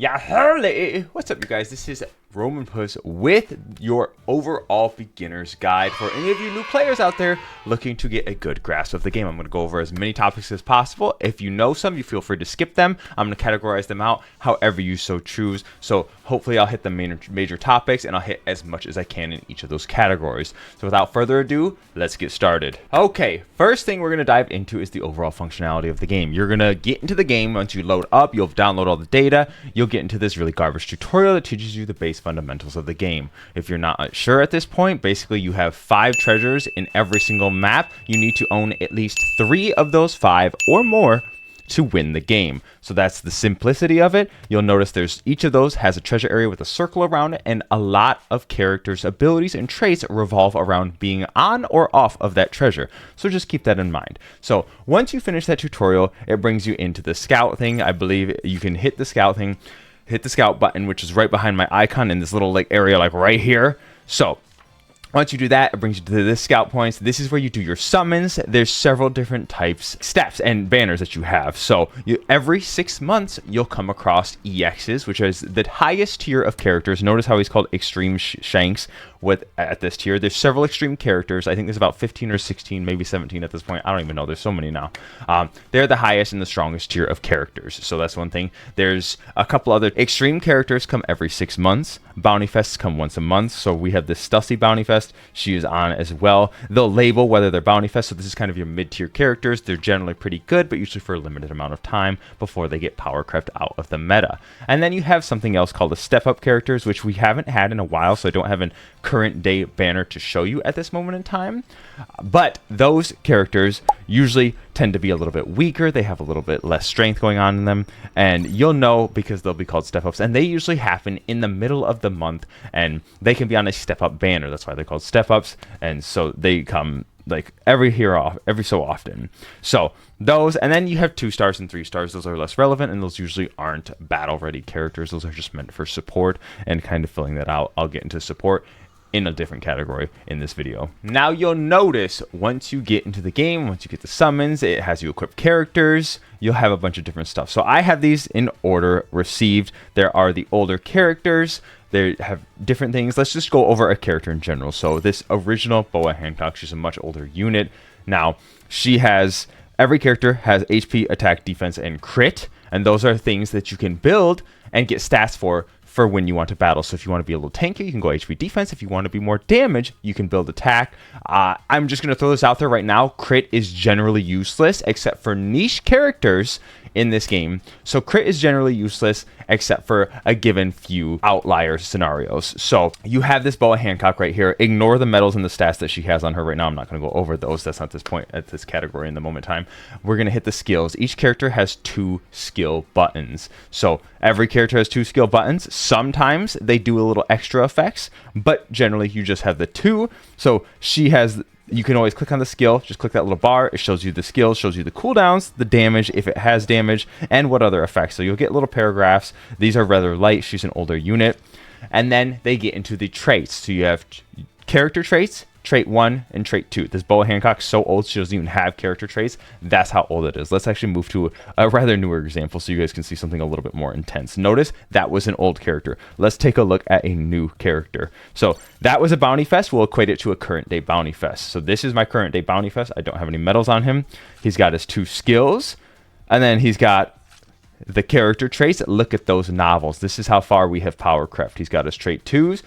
Yeah, hurley. What's up, you guys? This is Romanpuss with your overall beginner's guide for any of you new players out there looking to get a good grasp of the game. I'm going to go over as many topics as possible. If you know some, you feel free to skip them. I'm going to categorize them out however you so choose. So hopefully I'll hit the major topics and I'll hit as much as I can in each of those categories. So without further ado, let's get started. Okay, first thing we're going to dive into is the overall functionality of the game. You're going to get into the game. Once you load up, you'll download all the data. You'll get into this really garbage tutorial that teaches you the base fundamentals of the game. If you're not sure at this point, basically you have 5 treasures in every single map. You need to own at least 3 of those 5 or more to win the game. So that's the simplicity of it. You'll notice each of those has a treasure area with a circle around it, and a lot of characters' abilities and traits revolve around being on or off of that treasure. So just keep that in mind. So once you finish that tutorial, it brings you into the scout thing. I believe you can hit the scout thing, hit the scout button, which is right behind my icon in this little area right here. So once you do that, it brings you to this scout points. This is where you do your summons. There's several different types, steps, and banners that you have. So every 6 months, you'll come across EXs, which is the highest tier of characters. Notice how he's called Extreme Shanks at this tier. There's several extreme characters. I think there's about 15 or 16, maybe 17 at this point. I don't even know. There's so many now. They're the highest and the strongest tier of characters. So that's one thing. There's a couple other extreme characters come every 6 months. Bounty Fests come once a month. So we have this Stussy Bounty Fest. She is on as well. They'll label whether they're Bounty Fest. So this is kind of your mid-tier characters. They're generally pretty good, but usually for a limited amount of time before they get power crept out of the meta. And then you have something else called the step-up characters, which we haven't had in a while. So I don't have a current day banner to show you at this moment in time. But those characters usually tend to be a little bit weaker. They have a little bit less strength going on in them, and you'll know because they'll be called step ups, and they usually happen in the middle of the month, and they can be on a step up banner. That's why they're called step ups, and so they come every so often. So those, and then you have 2 stars and 3 stars. Those are less relevant, and those usually aren't battle ready characters. Those are just meant for support and kind of filling that out. I'll get into support in a different category in this video. Now you'll notice once you get into the game, once you get the summons, it has you equip characters. You'll have a bunch of different stuff. So I have these in order received. There are the older characters. They have different things. Let's just go over a character in general. So this original Boa Hancock, she's a much older unit. Now every character has HP, attack, defense, and crit. And those are things that you can build and get stats for when you want to battle. So if you want to be a little tanky, you can go HP defense. If you want to be more damage, you can build attack. I'm just going to throw this out there right now. Crit is generally useless except for niche characters in this game. So crit is generally useless except for a given few outlier scenarios. So you have this Boa Hancock right here. Ignore the medals and the stats that she has on her right now. I'm not going to go over those. That's not this point at this category in the moment in time. We're going to hit the skills. Each character has 2 skill buttons. So every character has 2 skill buttons. Sometimes they do a little extra effects, but generally you just have the 2. So you can always click on the skill, just click that little bar. It shows you the skills, shows you the cooldowns, the damage, if it has damage, and what other effects. So you'll get little paragraphs. These are rather light. She's an older unit. And then they get into the traits. So you have character traits, trait 1 and trait 2. This Boa Hancock's so old she doesn't even have character traits. That's how old it is. Let's actually move to a rather newer example so you guys can see something a little bit more intense. Notice that was an old character. Let's take a look at a new character. So that was a Bounty Fest. We'll equate it to a current day Bounty Fest. So this is my current day Bounty Fest. I don't have any medals on him. He's got his 2 skills, and then he's got the character traits. Look at those novels. This is how far we have power crept. He's got his trait 2s,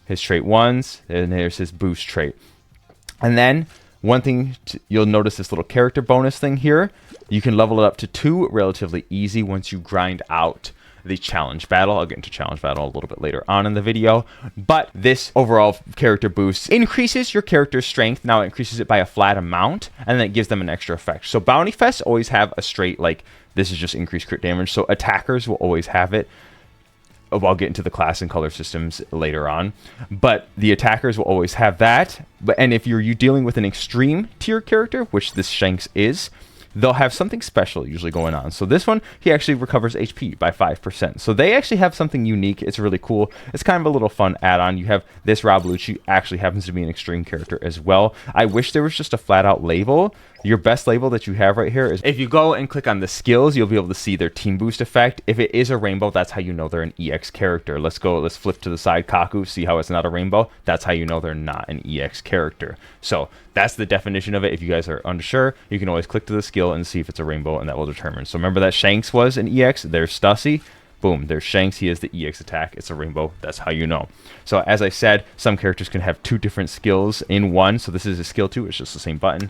his trait 1s, and there's his boost trait. And then one thing you'll notice, this little character bonus thing here. You can level it up to 2 relatively easy once you grind out the challenge battle. I'll get into challenge battle a little bit later on in the video. But this overall character boost increases your character's strength. Now it increases it by a flat amount, and then it gives them an extra effect. So Bounty Fests always have a straight, this is just increased crit damage. So attackers will always have it. I'll get into the class and color systems later on, but the attackers will always have that. And if you're dealing with an extreme tier character, which this Shanks is, they'll have something special usually going on. So this one, he actually recovers HP by 5%. So they actually have something unique. It's really cool. It's kind of a little fun add-on. You have this Rob Lucci actually happens to be an extreme character as well. I wish there was just a flat-out label Your best label that you have right here is, if you go and click on the skills, you'll be able to see their team boost effect. If it is a rainbow, that's how you know they're an EX character. Let's flip to the side, Kaku, see how it's not a rainbow. That's how you know they're not an EX character. So that's the definition of it. If you guys are unsure, you can always click to the skill and see if it's a rainbow, and that will determine. So remember that Shanks was an EX, there's Stussy. Boom, there's Shanks, he is the EX attack. It's a rainbow, that's how you know. So as I said, some characters can have 2 different skills in one. So this is a skill 2, it's just the same button,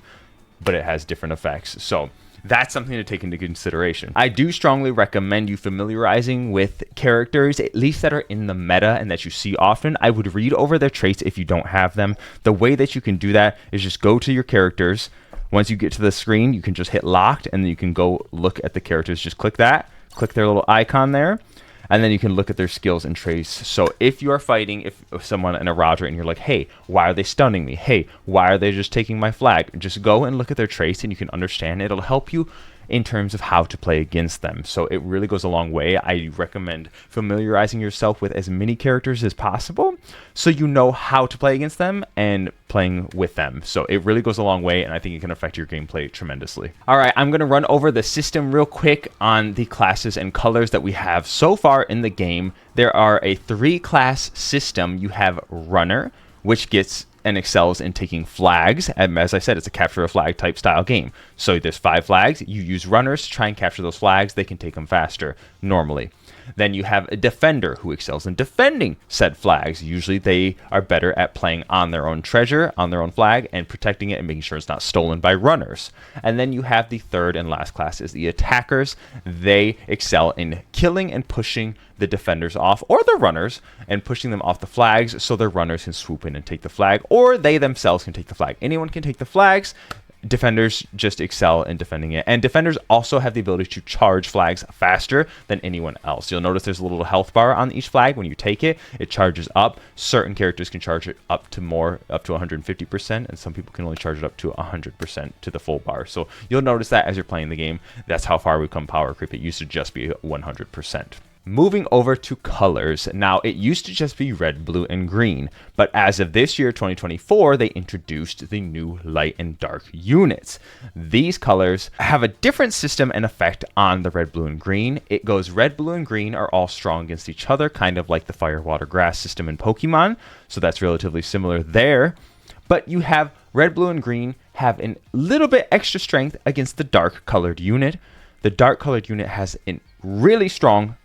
but it has different effects. So that's something to take into consideration. I do strongly recommend you familiarizing with characters, at least that are in the meta and that you see often. I would read over their traits if you don't have them. The way that you can do that is just go to your characters. Once you get to the screen, you can just hit locked, and then you can go look at the characters. Just click that. Click their little icon there, and then you can look at their skills and traits. So if you are fighting if someone in a Roger and you're like, hey, why are they stunning me? Hey, why are they just taking my flag? Just go and look at their traits, and you can understand. It'll help you in terms of how to play against them. So it really goes a long way. I recommend familiarizing yourself with as many characters as possible so you know how to play against them and playing with them. So it really goes a long way, and I think it can affect your gameplay tremendously. All right, I'm going to run over the system real quick on the classes and colors that we have so far in the game. There are a 3-class system. You have Runner, which gets and excels in taking flags. And as I said, it's a capture a flag type style game. So there's 5 flags. You use runners to try and capture those flags. They can take them faster normally. Then you have a defender who excels in defending said flags. Usually they are better at playing on their own treasure, on their own flag, and protecting it and making sure it's not stolen by runners. And then you have the 3rd and last class is the attackers. They excel in killing and pushing the defenders off, or the runners, and pushing them off the flags so their runners can swoop in and take the flag, or they themselves can take the flag. Anyone can take the flags. Defenders just excel in defending it, and defenders also have the ability to charge flags faster than anyone else. You'll notice there's a little health bar on each flag. When you take it, it charges up. Certain characters can charge it up to 150%, and some people can only charge it up to 100% to the full bar. So you'll notice that as you're playing the game. That's how far we've come power creep. It used to just be 100%. Moving over to colors. Now, it used to just be red, blue, and green, but as of this year, 2024, they introduced the new light and dark units. These colors have a different system and effect on the red, blue, and green. It goes red, blue, and green are all strong against each other, kind of like the fire, water, grass system in Pokemon, so that's relatively similar there. But you have red, blue, and green have a little bit extra strength against the dark colored unit. The dark colored unit has a really strong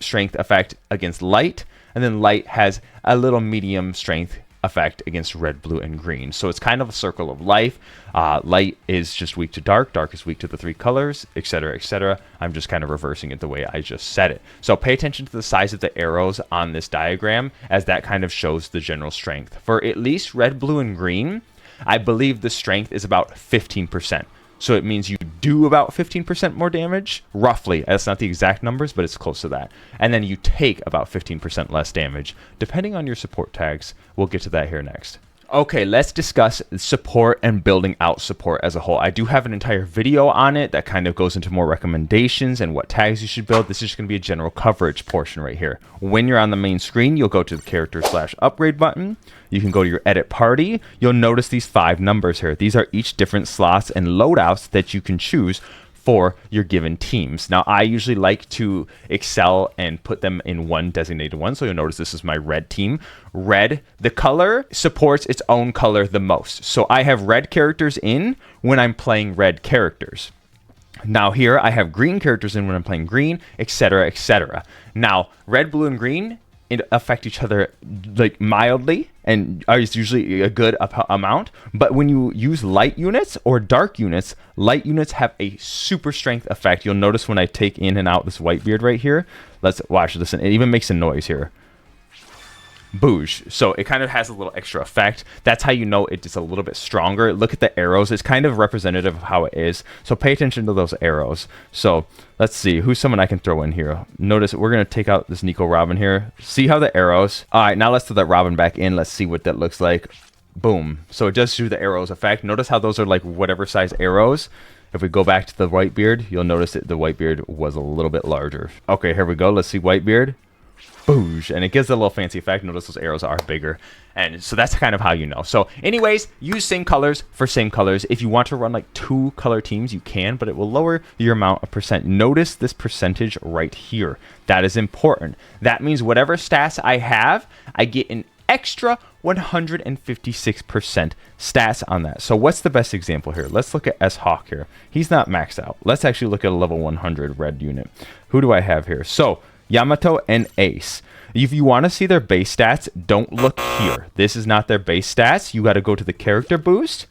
strength effect against light, and then light has a little medium strength effect against red, blue, and green. So it's kind of a circle of life. Light is just weak to dark, dark is weak to the 3 colors, etc., etc. I'm just kind of reversing it the way I just said it. So pay attention to the size of the arrows on this diagram, as that kind of shows the general strength. For at least red, blue, and green, I believe the strength is about 15%. So it means you do about 15% more damage, roughly. That's not the exact numbers, but it's close to that. And then you take about 15% less damage, depending on your support tags. We'll get to that here next. Okay, let's discuss support and building out support as a whole. I do have an entire video on it that kind of goes into more recommendations and what tags you should build. This is just going to be a general coverage portion right here. When you're on the main screen, you'll go to the character/upgrade button. You can go to your edit party. You'll notice these 5 numbers here. These are each different slots and loadouts that you can choose for your given teams. Now, I usually like to excel and put them in one designated one. So you'll notice this is my red team. Red, the color supports its own color the most. So I have red characters in when I'm playing red characters. Now here I have green characters in when I'm playing green, etc., etc. Now, red, blue, and green affect each other like mildly, and is usually a good amount. But when you use light units or dark units, light units have a super strength effect. You'll notice when I take in and out this Whitebeard right here. Let's watch this, and it even makes a noise here. Boosh. So it kind of has a little extra effect. That's how you know it's a little bit stronger. Look at the arrows. It's kind of representative of how it is. So pay attention to those arrows. So let's see. Who's someone I can throw in here? Notice we're going to take out this Nico Robin here. See how the arrows... All right, now let's throw that Robin back in. Let's see what that looks like. Boom. So it does do the arrows effect. Notice how those are like whatever size arrows. If we go back to the Whitebeard, you'll notice that the Whitebeard was a little bit larger. Okay, here we go. Let's see Whitebeard. boosh, and it gives a little fancy effect. Notice those arrows are bigger, and so that's kind of how you know. So anyways, use same colors for same colors. If you want to run like 2 color teams, you can, but it will lower your amount of percent. Notice this percentage right here. That is important. That means whatever stats I have, I get an extra 156% stats on that. So what's the best example here? Let's look at S-Hawk here. He's not maxed out. Let's actually look at a level 100 red unit. Who do I have here? So Yamato and Ace. If you want to see their base stats, don't look here. This is not their base stats. You got to go to the character boost.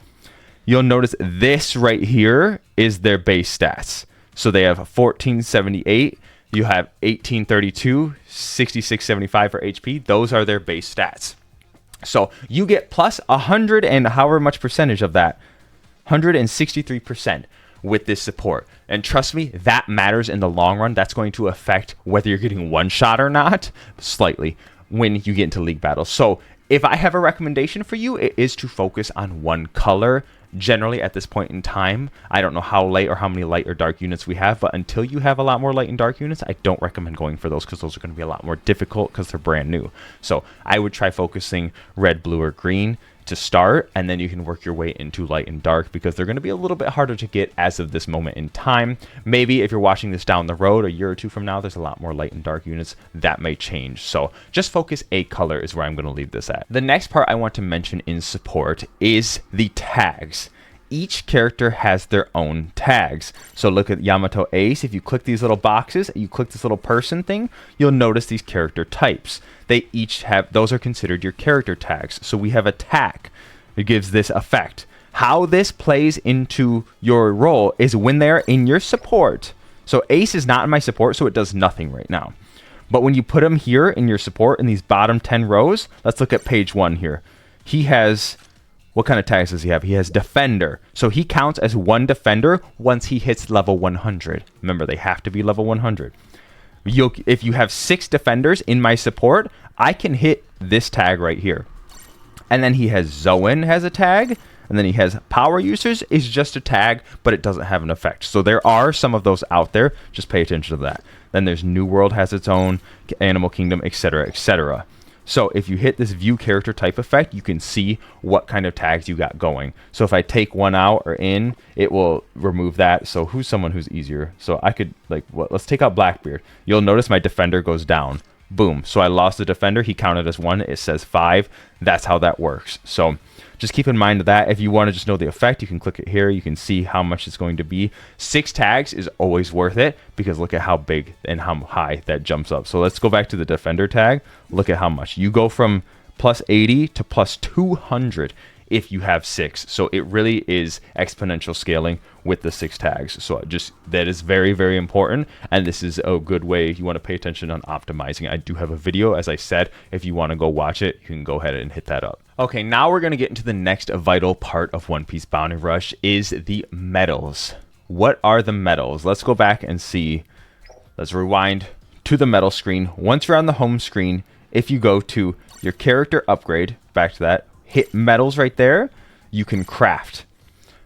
You'll notice this right here is their base stats. So they have 1478. You have 1832, 6675 for HP. Those are their base stats. So you get plus 100 and however much percentage of that, 163% with this support. And trust me, that matters in the long run. That's going to affect whether you're getting one shot or not slightly when you get into league battles. So if I have a recommendation for you, it is to focus on one color. Generally at this point in time, I don't know how light or how many light or dark units we have, but until you have a lot more light and dark units, I don't recommend going for those because those are going to be a lot more difficult because they're brand new. So I would try focusing red, blue, or green to start, and then you can work your way into light and dark because they're going to be a little bit harder to get as of this moment in time. Maybe if you're watching this down the road a year or two from now, there's a lot more light and dark units that may change. So just focus a color is where I'm going to leave this at. The next part I want to mention in support is the tags. Each character has their own tags. So look at Yamato Ace. If you click these little boxes, you click this little person thing, you'll notice these character types. They each have, those are considered your character tags. So we have attack. It gives this effect. How this plays into your role is when they're in your support. So Ace is not in my support, so it does nothing right now. But when you put him here in your support in these bottom 10 rows, let's look at page 1 here. He has... what kind of tags does he have? He has defender. So he counts as one defender once he hits level 100. Remember, they have to be level 100. If you have 6 defenders in my support, I can hit this tag right here. And then he has Zoan has a tag. And then he has power users is just a tag, but it doesn't have an effect. So there are some of those out there. Just pay attention to that. Then there's New World has its own, Animal Kingdom, etc., etc. So if you hit this view character type effect, you can see what kind of tags you got going. So if I take one out or in, it will remove that. So who's someone who's easier? So I could let's take out Blackbeard. You'll notice my defender goes down. Boom. So I lost the defender. He counted as 1. It says 5. That's how that works. So just keep in mind that if you want to just know the effect, you can click it here. You can see how much it's going to be. 6 tags is always worth it because look at how big and how high that jumps up. So let's go back to the defender tag. Look at how much. You go from plus 80 to plus 200 if you have 6. So it really is exponential scaling with the 6 tags. So just that is very, very important. And this is a good way you want to pay attention on optimizing. I do have a video, as I said. If you want to go watch it, you can go ahead and hit that up. Okay, now we're going to get into the next vital part of One Piece Bounty Rush is the medals. What are the medals? Let's go back and see. Let's rewind to the medal screen. Once you're on the home screen, if you go to your character upgrade, back to that, hit medals right there, you can craft.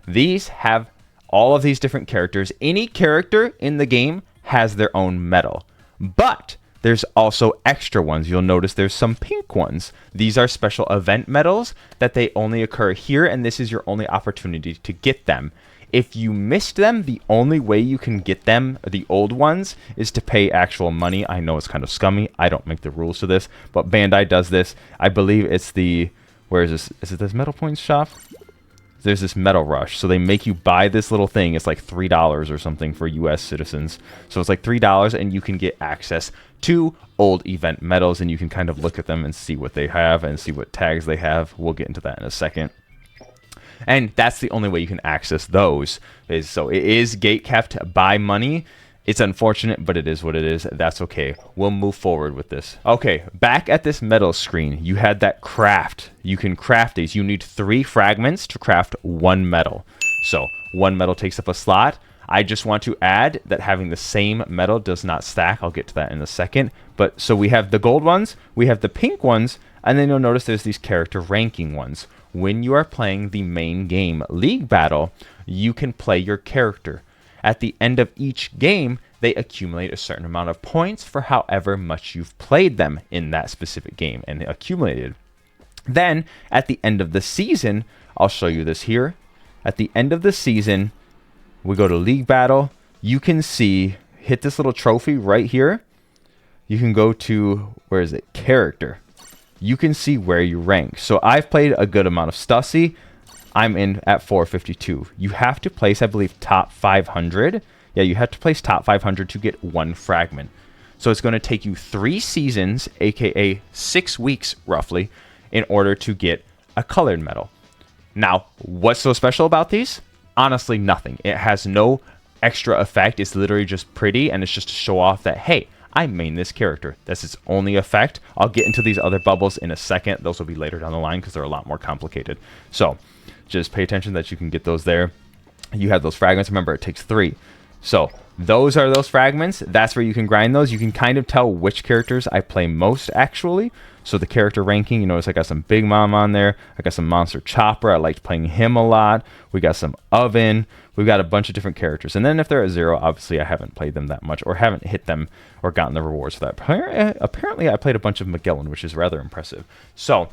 These have all of these different characters. Any character in the game has their own medal, but there's also extra ones. You'll notice there's some pink ones. These are special event medals that they only occur here, and this is your only opportunity to get them. If you missed them, the only way you can get them, the old ones, is to pay actual money. I know it's kind of scummy. I don't make the rules to this, but Bandai does this. I believe it's the... where is this? Is it this Metal Points shop? There's this Metal Rush. So they make you buy this little thing. It's like $3 or something for US citizens. So it's like $3 and you can get access to old event medals and you can kind of look at them and see what they have and see what tags they have. We'll get into that in a second. And that's the only way you can access those. So it is gate kept by money. It's unfortunate, but it is what it is. That's okay. We'll move forward with this. Okay, back at this medal screen, you had that craft. You can craft these. You need 3 fragments to craft 1 medal. So 1 medal takes up a slot. I just want to add that having the same medal does not stack. I'll get to that in a second. But so we have the gold ones, we have the pink ones, and then you'll notice there's these character ranking ones. When you are playing the main game league battle, you can play your character. At the end of each game, they accumulate a certain amount of points for however much you've played them in that specific game and accumulated. Then at the end of the season, I'll show you this here. At the end of the season, we go to League Battle. You can see, hit this little trophy right here. You can go to, where is it? Character. You can see where you rank. So I've played a good amount of Stussy. I'm in at 452. You have to place, I believe, top 500. Yeah, you have to place top 500 to get one fragment. So it's going to take you 3 seasons, aka 6 weeks roughly, in order to get a colored medal. Now, what's so special about these? Honestly, nothing. It has no extra effect. It's literally just pretty, and it's just to show off that, hey, I main this character. That's its only effect. I'll get into these other bubbles in a second. Those will be later down the line because they're a lot more complicated. So just pay attention that you can get those there. You have those fragments. Remember, it takes 3. So those are those fragments. That's where you can grind those. You can kind of tell which characters I play most, actually. So the character ranking, you notice I got some Big Mom on there. I got some Monster Chopper. I liked playing him a lot. We got some Oven. We've got a bunch of different characters. And then if they're at 0, obviously I haven't played them that much or haven't hit them or gotten the rewards for that. Apparently I played a bunch of Magellan, which is rather impressive. So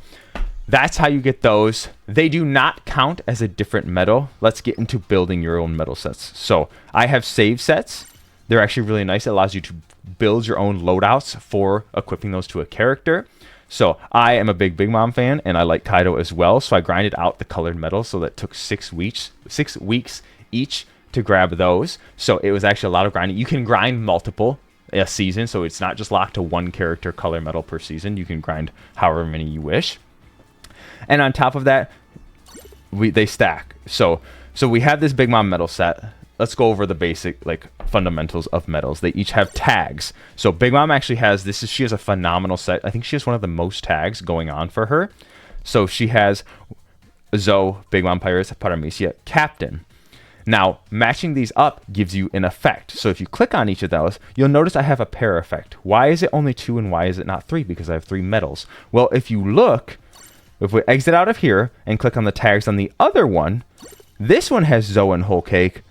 that's how you get those. They do not count as a different medal. Let's get into building your own medal sets. So I have save sets. They're actually really nice. It allows you to build your own loadouts for equipping those to a character. So I am a big Big Mom fan, and I like Kaido as well. So I grinded out the colored medals, so that took 6 weeks each to grab those. So it was actually a lot of grinding. You can grind multiple a season, so it's not just locked to one character color medal per season. You can grind however many you wish. And on top of that, they stack. So we have this Big Mom medal set. Let's go over the basic fundamentals of medals. They each have tags. So Big Mom actually has she has a phenomenal set. I think she has one of the most tags going on for her. So she has Zoe, Big Mom Pirates, Paramecia, Captain. Now, matching these up gives you an effect. So if you click on each of those, you'll notice I have a pair effect. Why is it only 2 and why is it not 3? Because I have 3 medals. Well, if you look, if we exit out of here and click on the tags on the other one, this one has Zoe and Whole Cake,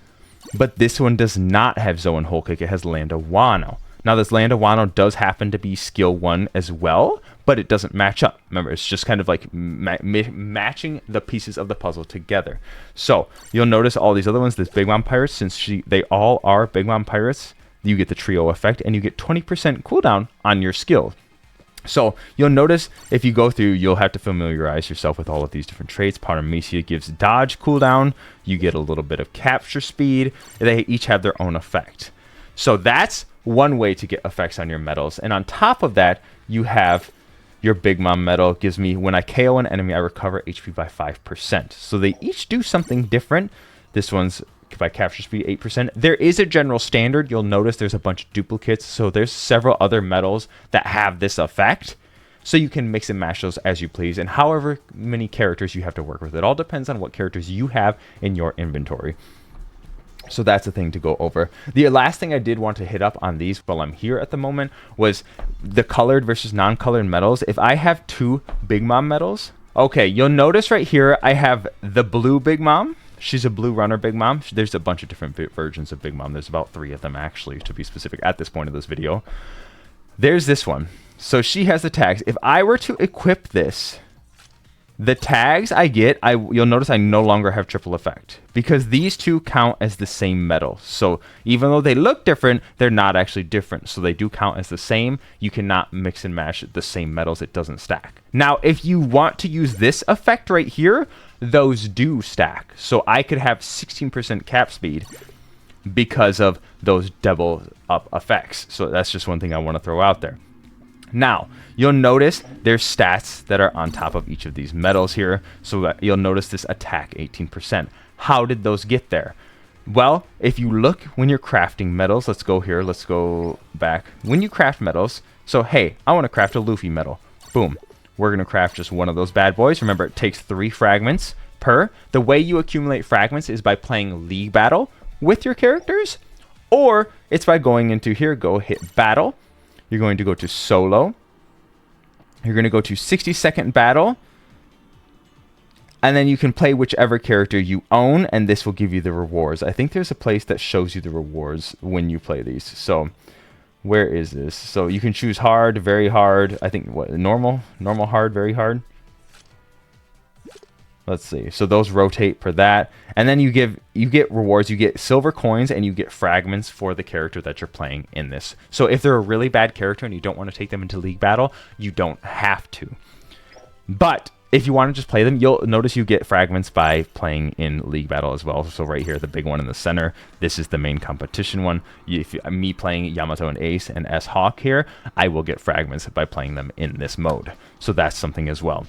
but this one does not have Zoe and Whole Cake. It has Land of Wano. Now, this Land of Wano does happen to be skill 1 as well, but it doesn't match up. Remember, it's just kind of like matching the pieces of the puzzle together. So you'll notice all these other ones, this Big Mom Pirates, since they all are Big Mom Pirates, you get the trio effect, and you get 20% cooldown on your skill. So you'll notice if you go through, you'll have to familiarize yourself with all of these different traits. Paramecia gives dodge cooldown. You get a little bit of capture speed. They each have their own effect. So that's one way to get effects on your medals. And on top of that, you have your Big Mom medal. Gives me, when I KO an enemy, I recover HP by 5%. So they each do something different. This one's by capture speed 8%. There is a general standard. You'll notice there's a bunch of duplicates. So there's several other medals that have this effect. So you can mix and match those as you please. And however many characters you have to work with. It all depends on what characters you have in your inventory. So that's the thing to go over. The last thing I did want to hit up on these while I'm here at the moment was the colored versus non-colored medals. If I have 2 Big Mom medals, okay, you'll notice right here I have the blue Big Mom. She's a blue runner Big Mom. There's a bunch of different versions of Big Mom. There's about 3 of them, actually, to be specific, at this point of this video. There's this one. So she has the tags. If I were to equip this, the tags I get, you'll notice I no longer have triple effect because these 2 count as the same medal. So even though they look different, they're not actually different. So they do count as the same. You cannot mix and match the same medals. It doesn't stack. Now, if you want to use this effect right here, those do stack. So I could have 16% cap speed because of those double up effects. So that's just one thing I want to throw out there. Now, you'll notice there's stats that are on top of each of these medals here. So you'll notice this attack 18%. How did those get there? Well, if you look when you're crafting medals, let's go here. Let's go back. When you craft medals, so hey, I want to craft a Luffy medal. Boom. We're going to craft just one of those bad boys. Remember, it takes 3 fragments per. The way you accumulate fragments is by playing League Battle with your characters, or it's by going into here, go hit Battle. You're going to go to Solo. You're going to go to 60-second battle. And then you can play whichever character you own, and this will give you the rewards. I think there's a place that shows you the rewards when you play these. So where is this? So you can choose hard, very hard. I think what, normal, hard, very hard. Let's see. So those rotate for that. And then you get rewards. You get silver coins and you get fragments for the character that you're playing in this. So if they're a really bad character and you don't want to take them into league battle, you don't have to. But if you want to just play them, you'll notice you get fragments by playing in league battle as well. So right here, the big one in the center, this is the main competition one. Me playing Yamato and Ace and S-Hawk here, I will get fragments by playing them in this mode. So that's something as well.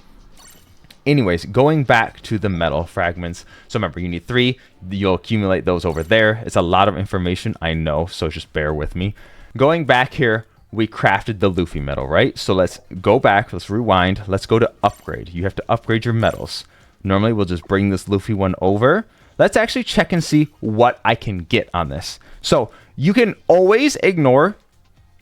Anyways, going back to the metal fragments. So remember, you need 3. You'll accumulate those over there. It's a lot of information, I know, so just bear with me. Going back here, we crafted the Luffy medal, right? So let's go back, let's rewind, let's go to upgrade. You have to upgrade your medals. Normally we'll just bring this Luffy one over. Let's actually check and see what I can get on this. So you can always ignore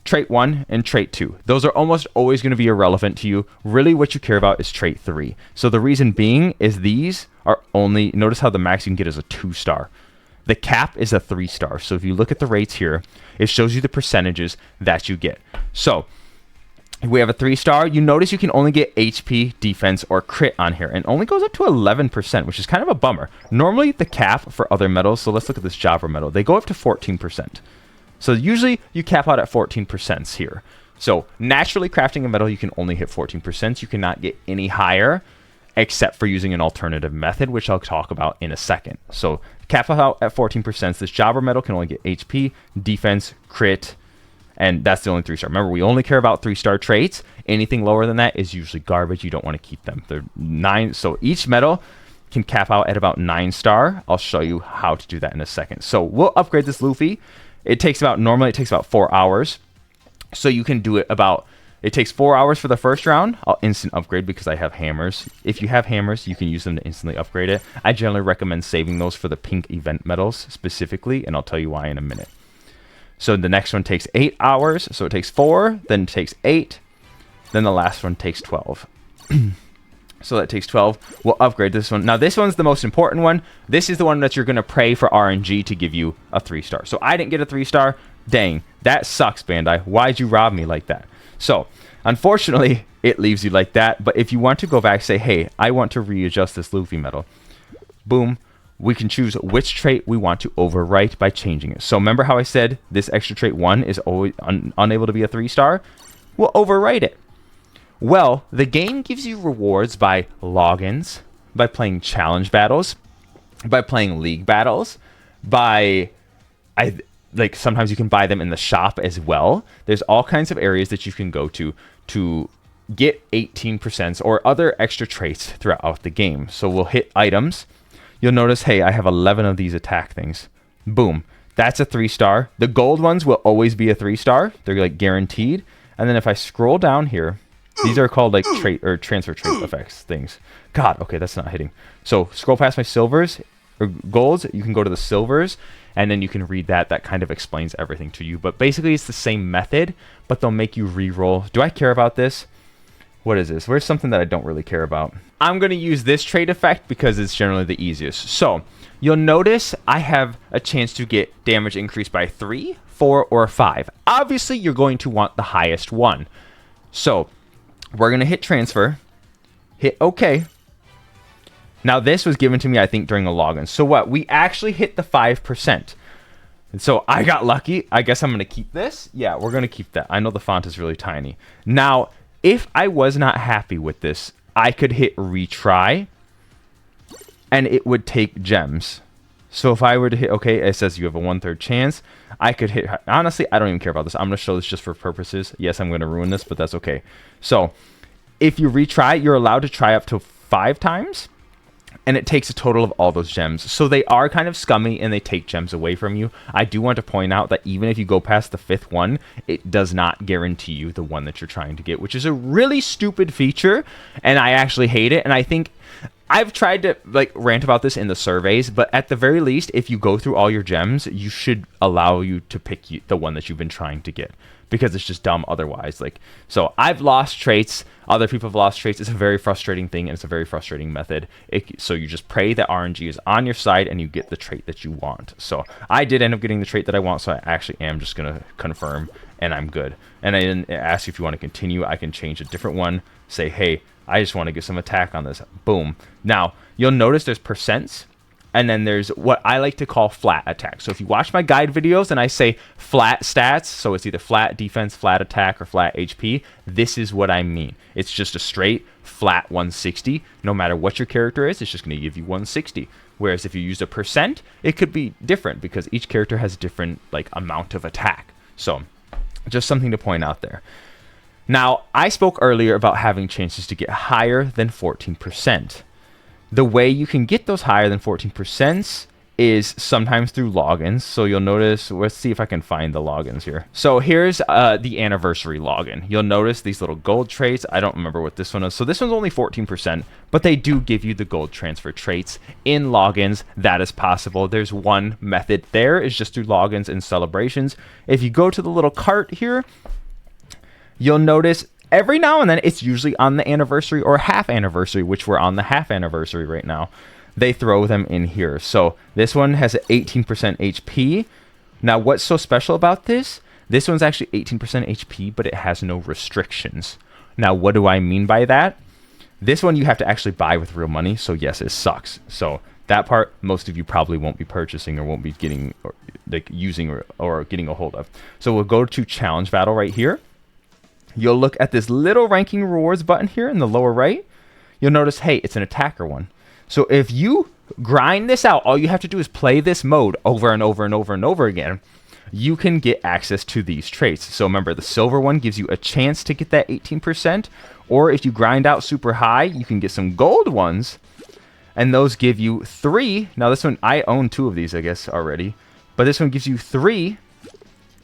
trait 1 and trait 2. Those are almost always going to be irrelevant to you. Really what you care about is trait 3. So the reason being is these are only, notice how the max you can get is a 2-star. The cap is a 3-star. So if you look at the rates here, it shows you the percentages that you get. So we have a 3-star. You notice you can only get HP, defense, or crit on here, and only goes up to 11%, which is kind of a bummer. Normally the cap for other medals, so let's look at this Jabra medal, they go up to 14%. So usually you cap out at 14% here. So naturally crafting a medal, you can only hit 14%. You cannot get any higher except for using an alternative method, which I'll talk about in a second. So cap out at 14%. This Jabra medal can only get HP, defense, crit, and that's the only 3-star. Remember, we only care about 3-star traits. Anything lower than that is usually garbage. You don't want to keep them. They're 9. So each medal can cap out at about 9-star. I'll show you how to do that in a second. So we'll upgrade this Luffy. Normally it takes about 4 hours. So you can do it about, it takes 4 hours for the first round. I'll instant upgrade because I have hammers. If you have hammers, you can use them to instantly upgrade it. I generally recommend saving those for the pink event medals specifically, and I'll tell you why in a minute. So the next one takes 8 hours. So it takes 4, then it takes 8, then the last one takes 12. So that takes 12. We'll upgrade this one. Now this one's the most important one. This is the one that you're going to pray for RNG to give you a 3-star. So I didn't get a 3-star. Dang, that sucks, Bandai. Why'd you rob me like that? So unfortunately, it leaves you like that. But if you want to go back, say, hey, I want to readjust this Luffy medal. Boom. We can choose which trait we want to overwrite by changing it. So remember how I said this extra trait 1 is always unable to be a 3-star? We'll overwrite it. Well, the game gives you rewards by logins, by playing challenge battles, by playing league battles, like sometimes you can buy them in the shop as well. There's all kinds of areas that you can go to get 18% or other extra traits throughout the game. So we'll hit items. You'll notice, hey, I have 11 of these attack things. Boom. That's a 3-star. The gold ones will always be a 3-star. They're like guaranteed. And then if I scroll down here, these are called like trait or transfer trait effects things. God, okay, that's not hitting. So scroll past my silvers or golds. You can go to the silvers, and then you can read that. That kind of explains everything to you. But basically, it's the same method, but they'll make you re-roll. Do I care about this? What is this? Where's something that I don't really care about? I'm going to use this trait effect because it's generally the easiest. So you'll notice I have a chance to get damage increased by 3, 4, or 5. Obviously, you're going to want the highest one. So we're going to hit transfer, hit OK. Now this was given to me, I think, during a login. So what? We actually hit the 5%. And so I got lucky. I guess I'm going to keep this. Yeah, we're going to keep that. I know the font is really tiny. Now, if I was not happy with this, I could hit retry and it would take gems. So if I were to hit OK, it says you have a 1/3 chance. I could hit, honestly, I don't even care about this. I'm going to show this just for purposes. Yes, I'm going to ruin this, but that's okay. So if you retry, you're allowed to try up to 5 times. And it takes a total of all those gems. So they are kind of scummy and they take gems away from you. I do want to point out that even if you go past the 5th one, it does not guarantee you the one that you're trying to get, which is a really stupid feature. And I actually hate it. And I think I've tried to like rant about this in the surveys, but at the very least, if you go through all your gems, you should allow you to pick the one that you've been trying to get. because it's just dumb otherwise. Like, so I've lost traits, other people have lost traits. It's a very frustrating thing, and it's a very frustrating method. So you just pray that RNG is on your side and you get the trait that you want. So I did end up getting the trait that I want, so I actually am just gonna confirm and I'm good. And I didn't ask you if you want to continue. I can change a different one, say, hey, I just want to get some attack on this. Boom. Now you'll notice there's percents, and then there's what I like to call flat attack. So if you watch my guide videos and I say flat stats, so it's either flat defense, flat attack, or flat HP, this is what I mean. It's just a straight flat 160. No matter what your character is, it's just going to give you 160. Whereas if you use a percent, it could be different because each character has a different like amount of attack. So just something to point out there. Now, I spoke earlier about having chances to get higher than 14%. The way you can get those higher than 14% is sometimes through logins. So you'll notice, let's see if I can find the logins here. So here's the anniversary login. You'll notice these little gold traits. I don't remember what this one is. So this one's only 14%, but they do give you the gold transfer traits in logins. That is possible. There's one method there, is just through logins and celebrations. If you go to the little cart here, you'll notice every now and then, it's usually on the anniversary or half anniversary, which we're on the half anniversary right now. They throw them in here. So this one has an 18% HP. Now, what's so special about this? This one's actually 18% HP, but it has no restrictions. Now, what do I mean by that? This one you have to actually buy with real money. So yes, it sucks. So that part, most of you probably won't be purchasing or won't be getting or like using or getting a hold of. So we'll go to challenge battle right here. You'll look at this little ranking rewards button here in the lower right. You'll notice, hey, it's an attacker one. So if you grind this out, all you have to do is play this mode over and over and over and over again. You can get access to these traits. So remember, the silver one gives you a chance to get that 18%. Or if you grind out super high, you can get some gold ones. And those give you 3. Now this one, I own 2 of these, I guess, already. But this one gives you 3.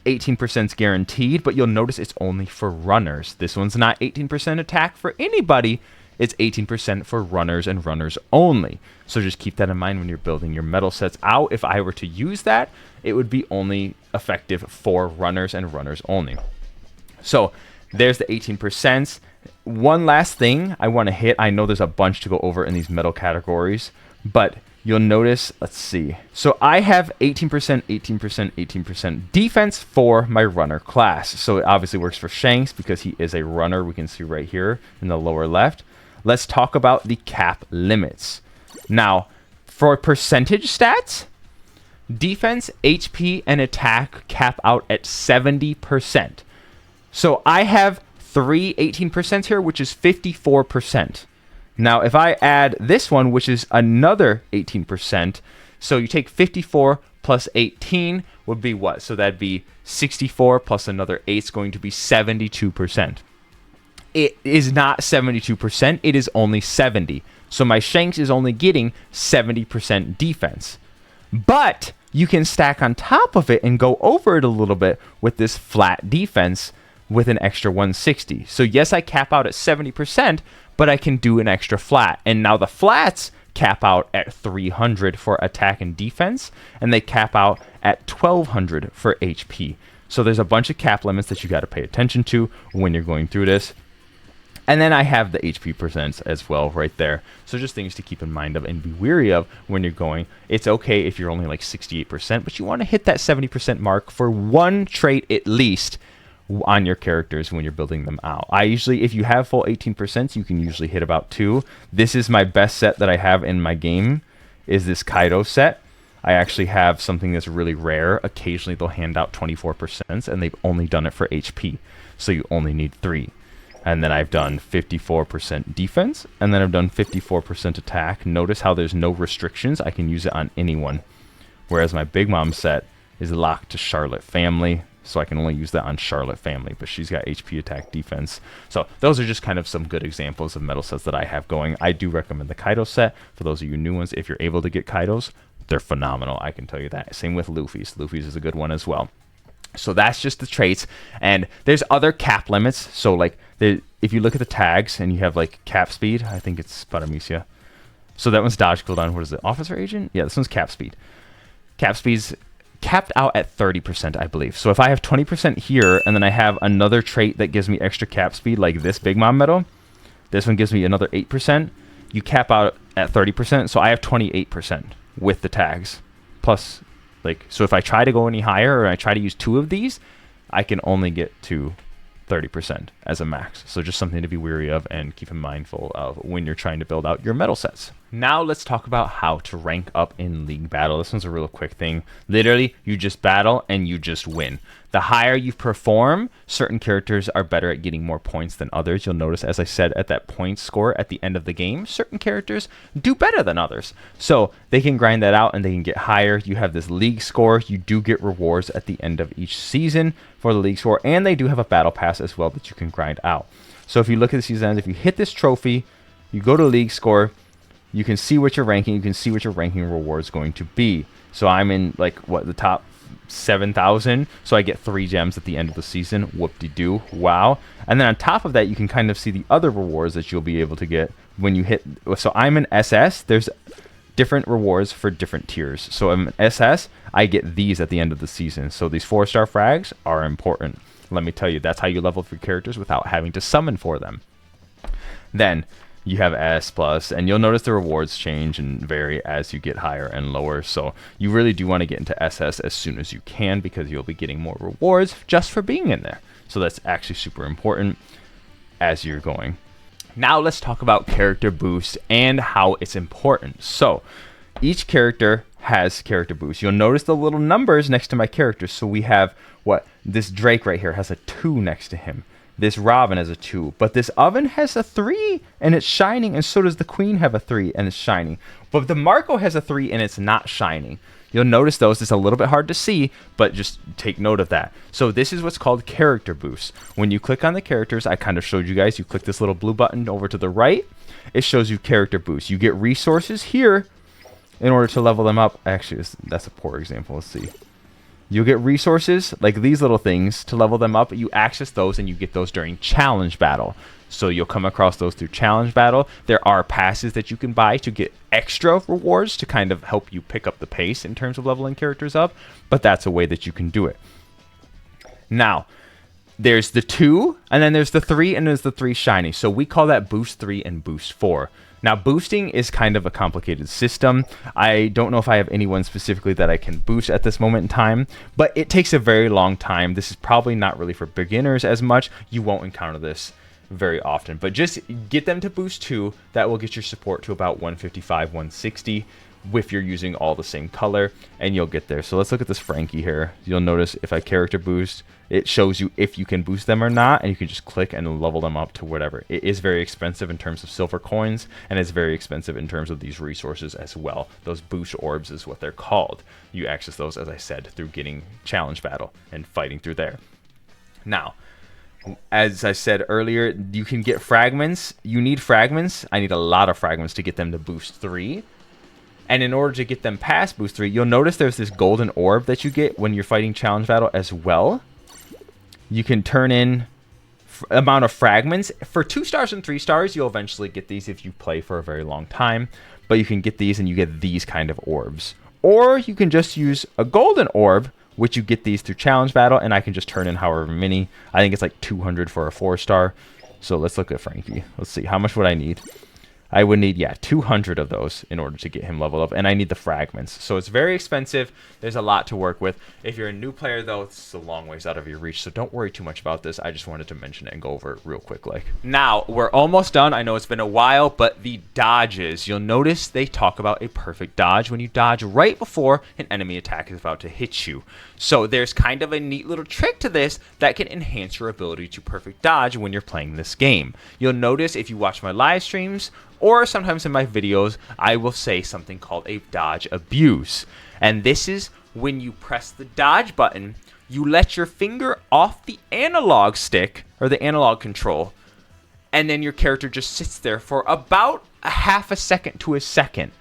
18% guaranteed, but you'll notice it's only for runners. This one's not 18% attack for anybody. It's 18% for runners and runners only. So just keep that in mind when you're building your medal sets out. If I were to use that, it would be only effective for runners and runners only. So there's the 18%. One last thing I want to hit. I know there's a bunch to go over in these medal categories, but you'll notice, let's see. So I have 18%, 18%, 18% defense for my runner class. So it obviously works for Shanks because he is a runner. We can see right here in the lower left. Let's talk about the cap limits. Now, for percentage stats, defense, HP, and attack cap out at 70%. So I have 3 18% here, which is 54%. Now, if I add this one, which is another 18%, so you take 54 plus 18 would be what? So that'd be 64 plus another 8 is going to be 72%. It is not 72%. It is only 70. So my Shanks is only getting 70% defense. But you can stack on top of it and go over it a little bit with this flat defense with an extra 160. So yes, I cap out at 70%, but I can do an extra flat. And now the flats cap out at 300 for attack and defense, and they cap out at 1200 for HP. So there's a bunch of cap limits that you got to pay attention to when you're going through this. And then I have the HP percents as well right there. So just things to keep in mind of and be wary of when you're going. It's okay if you're only like 68%, but you want to hit that 70% mark for one trait at least on your characters when you're building them out. I usually, if you have full 18%, you can usually hit about 2. This is my best set that I have in my game, is this Kaido set. I actually have something that's really rare. Occasionally they'll hand out 24%, and they've only done it for HP. So you only need 3. And then I've done 54% defense, and then I've done 54% attack. Notice how there's no restrictions. I can use it on anyone. Whereas my Big Mom set is locked to Charlotte family, so I can only use that on Charlotte family, but she's got HP, attack, defense. So those are just kind of some good examples of medal sets that I have going. I do recommend the Kaido set for those of you new ones. If you're able to get Kaidos, they're phenomenal. I can tell you that. Same with Luffy's. Luffy's is a good one as well. So that's just the traits. And there's other cap limits. So like if you look at the tags and you have like cap speed, I think it's Paramecia. So that one's dodge cooldown. What is it? Officer agent? Yeah, this one's cap speed. Cap speed's capped out at 30%, I believe. So if I have 20% here, and then I have another trait that gives me extra cap speed, like this Big Mom medal, this one gives me another 8%, you cap out at 30%, so I have 28% with the tags. Plus, like, so if I try to go any higher, or I try to use 2 of these, I can only get to 30% as a max. So just something to be wary of and keep in mindful of when you're trying to build out your medal sets. Now let's talk about how to rank up in league battle. This one's a real quick thing. Literally, you just battle and you just win. The higher you perform, certain characters are better at getting more points than others. You'll notice, as I said, at that point score at the end of the game, certain characters do better than others. So they can grind that out and they can get higher. You have this league score. You do get rewards at the end of each season for the league score, and they do have a battle pass as well that you can grind out. So if you look at the season ends, if you hit this trophy, you go to league score, you can see what you're ranking. You can see what your ranking reward is going to be. So I'm in, like, what, the top 7,000. So I get 3 gems at the end of the season. Whoop-de-doo. Wow. And then on top of that, you can kind of see the other rewards that you'll be able to get when you hit. So I'm an SS. There's different rewards for different tiers. So I'm an SS. I get these at the end of the season. So these 4-star frags are important. Let me tell you, that's how you level up your characters without having to summon for them. Then you have S+, and you'll notice the rewards change and vary as you get higher and lower. So you really do want to get into SS as soon as you can, because you'll be getting more rewards just for being in there. So that's actually super important as you're going. Now let's talk about character boost and how it's important. So each character has character boost. You'll notice the little numbers next to my characters. So we have, what, this Drake right here has a 2 next to him. This Robin has a 2, but this Oven has a 3 and it's shining, and so does the Queen have a 3 and it's shining. But the Marco has a 3 and it's not shining. You'll notice those. It's a little bit hard to see, but just take note of that. So this is what's called character boost. When you click on the characters, I kind of showed you guys, you click this little blue button over to the right, it shows you character boost. You get resources here in order to level them up. Actually, that's a poor example. Let's see. You'll get resources like these little things to level them up. You access those and you get those during challenge battle. So you'll come across those through challenge battle. There are passes that you can buy to get extra rewards to kind of help you pick up the pace in terms of leveling characters up. But that's a way that you can do it. Now, there's the 2, and then there's the 3, and there's the 3 shiny. So we call that boost 3 and boost 4. Now, boosting is kind of a complicated system. I don't know if I have anyone specifically that I can boost at this moment in time, but it takes a very long time. This is probably not really for beginners as much. You won't encounter this very often, but just get them to boost 2. That will get your support to about 155, 160 if you're using all the same color, and you'll get there. So let's look at this Frankie here. You'll notice if I character boost, it shows you if you can boost them or not, and you can just click and level them up to whatever. It is very expensive in terms of silver coins, and it's very expensive in terms of these resources as well. Those boost orbs is what they're called. You access those, as I said, through getting challenge battle and fighting through there. Now, as I said earlier, you can get fragments. You need fragments. I need a lot of fragments to get them to boost 3. And in order to get them past boost 3, you'll notice there's this golden orb that you get when you're fighting challenge battle as well. You can turn in amount of fragments. For 2 stars and 3 stars, you'll eventually get these if you play for a very long time. But you can get these and you get these kind of orbs. Or you can just use a golden orb, which you get these through challenge battle, and I can just turn in however many. I think it's like 200 for a 4-star. So let's look at Frankie. Let's see, how much would I need? I would need, 200 of those in order to get him leveled up, and I need the fragments. So it's very expensive. There's a lot to work with. If you're a new player, though, it's a long ways out of your reach, so don't worry too much about this. I just wanted to mention it and go over it real quick. Now, we're almost done. I know it's been a while, but the dodges. You'll notice they talk about a perfect dodge when you dodge right before an enemy attack is about to hit you. So there's kind of a neat little trick to this that can enhance your ability to perfect dodge when you're playing this game. You'll notice if you watch my live streams, or sometimes in my videos, I will say something called a dodge abuse. And this is when you press the dodge button, you let your finger off the analog stick, or the analog control, and then your character just sits there for about a half a second to a second.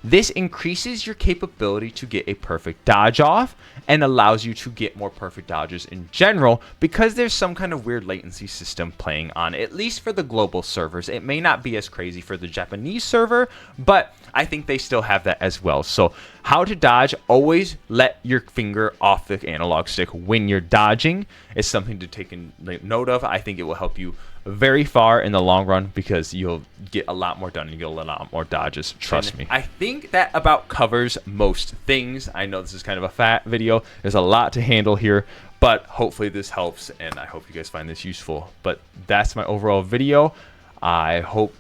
This increases your capability to get a perfect dodge off and allows you to get more perfect dodges in general because there's some kind of weird latency system playing on, at least for the global servers. It may not be as crazy for the Japanese server, but I think they still have that as well. So how to dodge: always let your finger off the analog stick when you're dodging is something to take note of. I think it will help you very far in the long run because you'll get a lot more done and you'll get a lot more dodges. Trust me. I think that about covers most things. I know this is kind of a fat video. There's a lot to handle here, but hopefully this helps and I hope you guys find this useful. But that's my overall video. I hope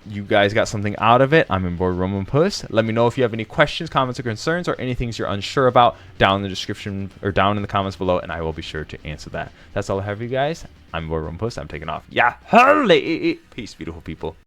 you guys got something out of it. I'm your boy Romanpuss. Let me know if you have any questions, comments, or concerns, or any things you're unsure about down in the description or down in the comments below, and I will be sure to answer that. That's all I have for you guys. I'm your boy Romanpuss. I'm taking off. Yeah, holy peace, beautiful people.